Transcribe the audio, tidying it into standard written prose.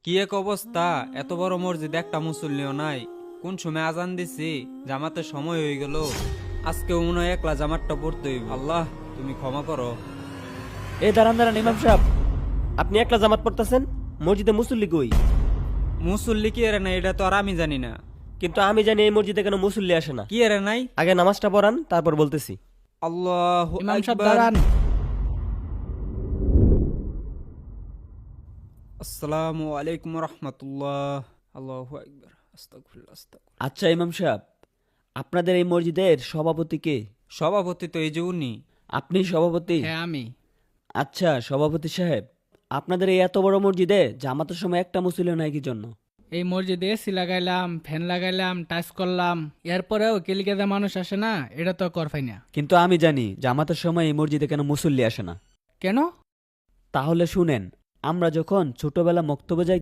কি এক অবস্থা, এত বড় মসজিদ একটা মুসল্লিও নাই। কোন সময় আজান দিছি, জামাতের সময় হয়ে গেল। আজকে মনে হয় একলা জামাতটা পড়তে হইব। আল্লাহ তুমি ক্ষমা করো। এই দাঁড়ান দাঁড়ান ইমাম সাহেব, আপনি একলা জামাত পড়তেছেন, মসজিদে মুসল্লি কই? মুসল্লি কি এরে নাই এটা তো আর আমি জানি না। কিন্তু আমি জানি এই মসজিদে কেন মুসল্লি আসে না। কি এরে নাই? আগে নামাজটা পড়ান, তারপর বলতেছি। আল্লাহ ইমাম সাহেব আকবার। দাঁড়ান। আসসালামু আলাইকুম রহমতুল্লাহ। আল্লাহু আকবার। আস্তাগফিরুল্লাহ, আস্তাগফিরুল্লাহ। আচ্ছা ইমাম সাহেব, আপনাদের এই মসজিদের সভাপতি কে? সভাপতি তো এই যে উনি। আপনি সভাপতি? হ্যাঁ আমি। আচ্ছা সভাপতি সাহেব, আপনাদের এই এত বড় মসজিদে জামাতের সময় একটা মুসল্লি নাই কি জন্য? এই মসজিদে এসি লাগাইলাম, ফ্যান লাগাইলাম, টাচ করলাম, এরপরেও কেলিকেদা মানুষ আসে না, এটা তো করফাই না। কিন্তু আমি জানি জামাতের সময় এই মসজিদে কেন মুসল্লি আসে না। কেন? তাহলে শুনেন, আমরা যখন ছোটবেলা মক্তবে যাই